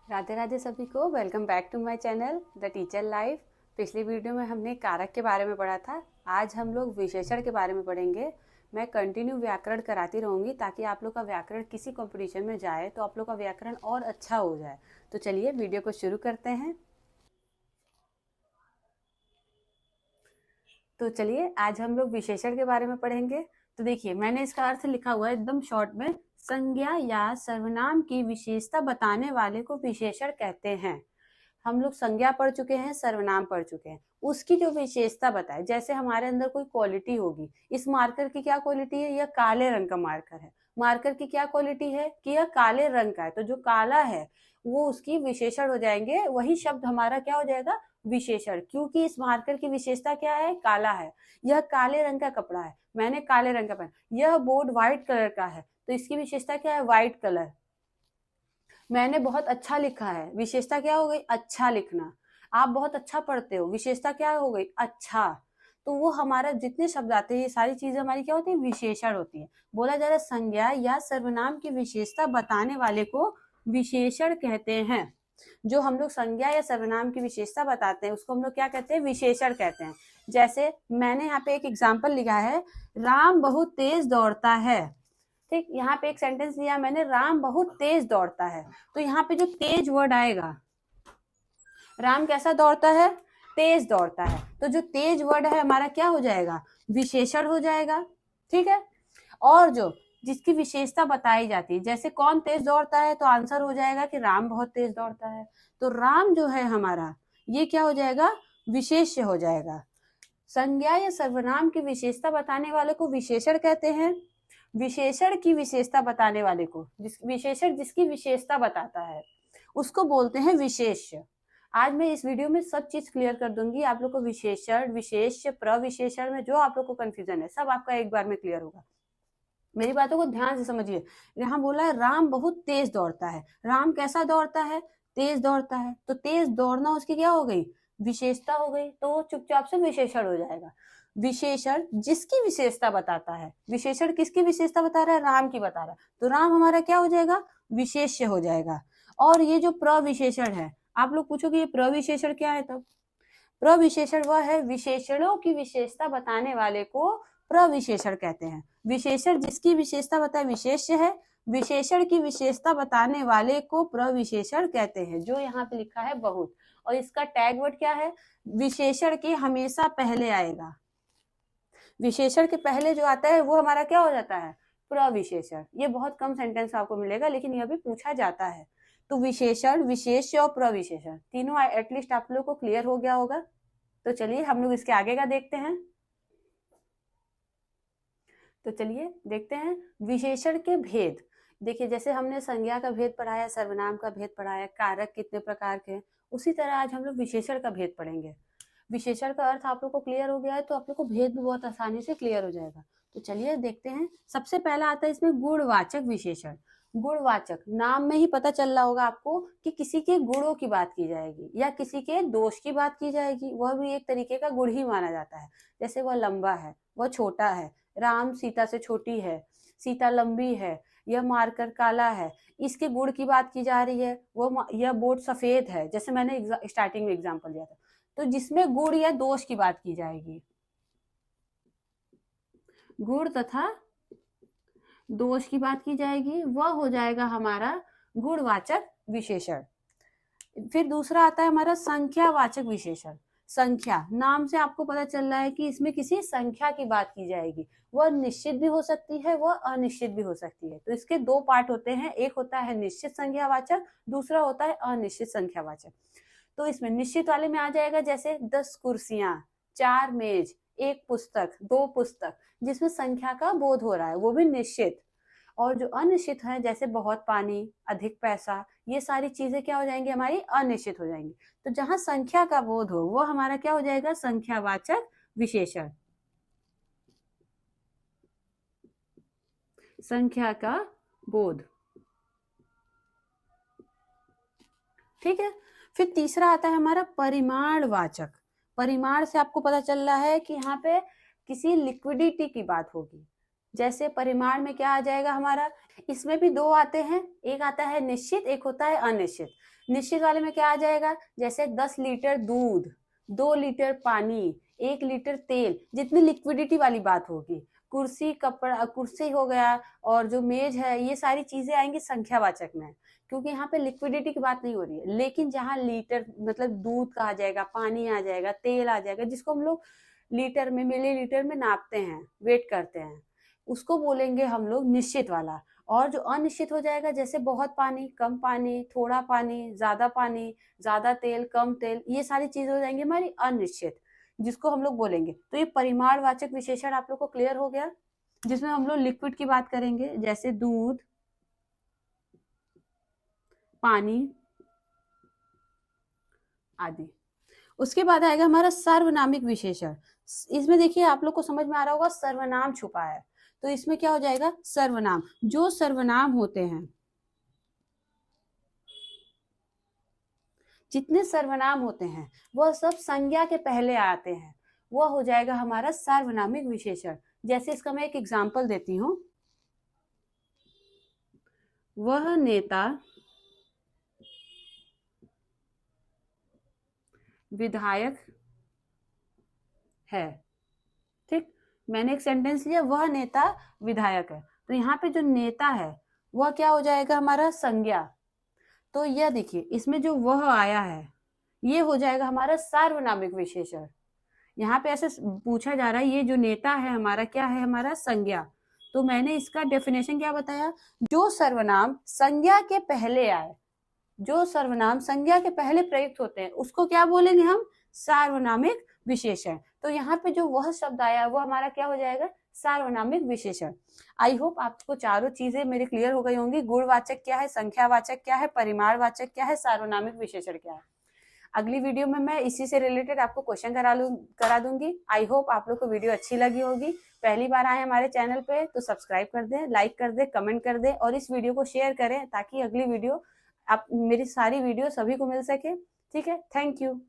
राधे राधे सभी को। Welcome back to my channel the teacher life. पिछली वीडियो में हमने कारक के बारे में पढ़ा था। आज हम लोग विशेषण के बारे में पढ़ेंगे। मैं कंटिन्यू व्याकरण कराती रहूंगी ताकि आप लोग का व्याकरण किसी कंपटीशन में जाए तो आप लोग का व्याकरण और अच्छा हो जाए। तो चलिए वीडियो को शुरू करते हैं। तो चलिए आज हम लोग विशेषण के बारे में पढ़ेंगे। तो देखिए मैंने इसका अर्थ लिखा हुआ है एकदम शॉर्ट में। संज्ञा या सर्वनाम की विशेषता बताने वाले को विशेषण कहते हैं। हम लोग संज्ञा पढ़ चुके हैं, सर्वनाम पढ़ चुके हैं। उसकी जो विशेषता बताए, जैसे हमारे अंदर कोई क्वालिटी होगी। इस मार्कर की क्या क्वालिटी है? यह काले रंग का मार्कर है। मार्कर की क्या क्वालिटी है कि यह काले रंग का है, तो जो काला है वो उसकी विशेषण हो जाएंगे। वही शब्द हमारा क्या हो जाएगा? विशेषण। क्योंकि इस मार्कर की विशेषता क्या है? काला है। यह काले रंग का कपड़ा है, मैंने काले रंग का पहना। यह बोर्ड व्हाइट कलर का है, तो इसकी विशेषता क्या है? White colour. मैंने बहुत अच्छा लिखा है, विशेषता क्या हो गई? अच्छा लिखना। आप बहुत अच्छा पढ़ते हो, विशेषता क्या हो गई? अच्छा। तो वो हमारा जितने शब्द आते हैं ये सारी चीजें हमारी क्या होती है? विशेषण होती है। बोला जा रहा है संज्ञा या सर्वनाम की विशेषता बताने वाले को विशेषण कहते हैं। जो हम लोग संज्ञा या सर्वनाम की विशेषता बताते हैं उसको हम लोग क्या कहते हैं? विशेषण कहते हैं। जैसे मैंने यहाँ पे एक एग्जाम्पल लिखा है, राम बहुत तेज दौड़ता है। ठीक, यहाँ पे एक सेंटेंस लिया मैंने, राम बहुत तेज दौड़ता है। तो यहाँ पे जो तेज वर्ड आएगा, राम कैसा दौड़ता है? तेज दौड़ता है। तो जो तेज वर्ड है हमारा क्या हो जाएगा? विशेषण हो जाएगा। ठीक है। और जो जिसकी विशेषता बताई जाती है, जैसे कौन तेज दौड़ता है, तो आंसर हो जाएगा कि राम बहुत तेज दौड़ता है। तो राम जो है हमारा, ये क्या हो जाएगा? विशेष्य हो जाएगा। संज्ञा या सर्वनाम की विशेषता बताने वाले को विशेषण कहते हैं। विशेषण की विशेषता बताने वाले को, विशेषण जिसकी विशेषता बताता है उसको बोलते हैं विशेष्य। आज मैं इस वीडियो में सब चीज क्लियर कर दूंगी आप लोग को। विशेषण, विशेष्य, प्रविशेषण में जो आप लोग को कंफ्यूजन है सब आपका एक बार में क्लियर होगा। मेरी बातों को ध्यान से समझिए। यहाँ बोला है राम बहुत तेज दौड़ता है। राम कैसा दौड़ता है? तेज दौड़ता है। तो तेज दौड़ना उसकी क्या हो गई? विशेषता हो गई। तो चुपचाप से विशेषण हो जाएगा। विशेषण जिसकी विशेषता बताता है। विशेषण किसकी विशेषता बता रहा है? राम की बता रहा है। तो राम हमारा क्या हो जाएगा? विशेष्य हो जाएगा। और ये जो प्रविशेषण है, आप लोग पूछोगे ये प्रविशेषण क्या है? तब प्रविशेषण वह है, विशेषणों की विशेषता बताने वाले को प्रविशेषण कहते हैं। विशेषण जिसकी विशेषता बताए विशेष्य है। विशेषण की विशेषता बताने वाले को प्रविशेषण कहते हैं। जो यहाँ पे लिखा है बहुत, और इसका टैग वर्ड क्या है? विशेषण के हमेशा पहले आएगा। विशेषण के पहले जो आता है वो हमारा क्या हो जाता है? प्रविशेषण। ये बहुत कम सेंटेंस आपको मिलेगा लेकिन यह भी पूछा जाता है। तो विशेषण, विशेष्य और प्रविशेषण तीनों एटलीस्ट आप लोग को क्लियर हो गया होगा। तो चलिए हम लोग इसके आगे का देखते हैं। तो चलिए देखते हैं विशेषण के भेद। देखिए जैसे हमने संज्ञा का भेद पढ़ाया, सर्वनाम का भेद पढ़ाया, कारक कितने प्रकार के, उसी तरह आज हम लोग विशेषण का भेद पढ़ेंगे। विशेषण का अर्थ आप लोग को क्लियर हो गया है तो आप लोग को भेद भी बहुत आसानी से क्लियर हो जाएगा। तो चलिए देखते हैं। सबसे पहला आता है इसमें गुणवाचक विशेषण। गुणवाचक, नाम में ही पता चल रहा होगा आपको कि किसी के गुणों की बात की जाएगी या किसी के दोष की बात की जाएगी। वह भी एक तरीके का गुण ही माना जाता है। जैसे वह लंबा है, वह छोटा है, राम सीता से छोटी है, सीता लंबी है, यह मार्कर काला है, इसके गुण की बात की जा रही है। वो यह बोर्ड सफेद है, जैसे मैंने स्टार्टिंग में एग्जांपल दिया था। तो जिसमें गुण या दोष की बात की जाएगी, गुण तथा दोष की बात की जाएगी, वह हो जाएगा हमारा गुणवाचक विशेषण। फिर दूसरा आता है हमारा संख्यावाचक विशेषण। संख्या, नाम से आपको पता चल रहा है कि इसमें किसी संख्या की बात की जाएगी। वह निश्चित भी हो सकती है, वह अनिश्चित भी हो सकती है। तो इसके दो पार्ट होते हैं, एक होता है निश्चित संख्यावाचक, दूसरा होता है अनिश्चित संख्यावाचक। तो इसमें निश्चित वाले में आ जाएगा जैसे 10 कुर्सियां, 4 मेज, 1 पुस्तक, 2 पुस्तक, जिसमें संख्या का बोध हो रहा है, वो भी निश्चित। और जो अनिश्चित है जैसे बहुत पानी, अधिक पैसा, ये सारी चीजें क्या हो जाएंगी? हमारी अनिश्चित हो जाएंगी। तो जहां संख्या का बोध हो वो हमारा क्या हो जाएगा? संख्यावाचक विशेषण। संख्या का बोध। ठीक है। फिर तीसरा आता है हमारा परिमाणवाचक। परिमाण से आपको पता चल रहा है कि यहाँ पे किसी लिक्विडिटी की बात होगी। जैसे परिमाण में क्या आ जाएगा हमारा, इसमें भी दो आते हैं, एक आता है निश्चित, एक होता है अनिश्चित। निश्चित वाले में क्या आ जाएगा, जैसे 10 लीटर दूध, 2 लीटर पानी, 1 लीटर तेल, जितनी लिक्विडिटी वाली बात होगी। कुर्सी, कपड़ा, कुर्सी हो गया और जो मेज है, ये सारी चीजें आएंगी संख्यावाचक में, क्योंकि यहाँ पे लिक्विडिटी की बात नहीं हो रही है। लेकिन जहाँ लीटर मतलब दूध का आ जाएगा, पानी आ जाएगा, तेल आ जाएगा, जिसको हम लोग लीटर में, मिलीलीटर में नापते हैं, वेट करते हैं, उसको बोलेंगे हम लोग निश्चित वाला। और जो अनिश्चित हो जाएगा, जैसे बहुत पानी, कम पानी, थोड़ा पानी, ज्यादा तेल, कम तेल, ये सारी चीजें हो जाएंगी हमारी अनिश्चित, जिसको हम लोग बोलेंगे। तो ये परिमाणवाचक विशेषण आप लोग को क्लियर हो गया, जिसमें हम लोग लिक्विड की बात करेंगे, जैसे दूध, पानी आदि। उसके बाद आएगा हमारा सार्वनामिक विशेषण। इसमें देखिए आप लोग को समझ में आ रहा होगा, सर्वनाम छुपा है, तो इसमें क्या हो जाएगा, सर्वनाम। जो सर्वनाम होते हैं, जितने सर्वनाम होते हैं वह सब संज्ञा के पहले आते हैं, वह हो जाएगा हमारा सार्वनामिक विशेषण। जैसे इसका मैं एक एग्जांपल देती हूं, वह नेता विधायक है। ठीक, मैंने एक सेंटेंस लिया, वह नेता विधायक है, तो यहाँ पे जो नेता है वह क्या हो जाएगा, हमारा संज्ञा। तो यह देखिए, इसमें जो वह आया है ये हो जाएगा हमारा सार्वनामिक विशेषण। यहाँ पे ऐसे पूछा जा रहा है, ये जो नेता है हमारा क्या है, हमारा संज्ञा। तो मैंने इसका डेफिनेशन क्या बताया, जो सर्वनाम संज्ञा के पहले आए, जो सर्वनाम संज्ञा के पहले प्रयुक्त होते हैं, उसको क्या बोलेंगे हम, सार्वनामिक विशेषण। तो यहाँ पे जो वह शब्द आया वो हमारा क्या हो जाएगा, सार्वनामिक विशेषण। आई होप आपको चारों चीजें मेरे क्लियर हो गई होंगी, गुणवाचक क्या है, संख्यावाचक क्या है, परिमाणवाचक क्या है, सार्वनामिक विशेषण क्या है। अगली वीडियो में मैं इसी से रिलेटेड आपको क्वेश्चन करा दूंगी। आई होप आप लोग को वीडियो अच्छी लगी होगी। पहली बार आए हमारे चैनल पे तो सब्सक्राइब कर दें, लाइक कर दें, कमेंट कर दें और इस वीडियो को शेयर करें, ताकि अगली वीडियो आप, मेरी सारी वीडियो सभी को मिल सके। ठीक है, थैंक यू।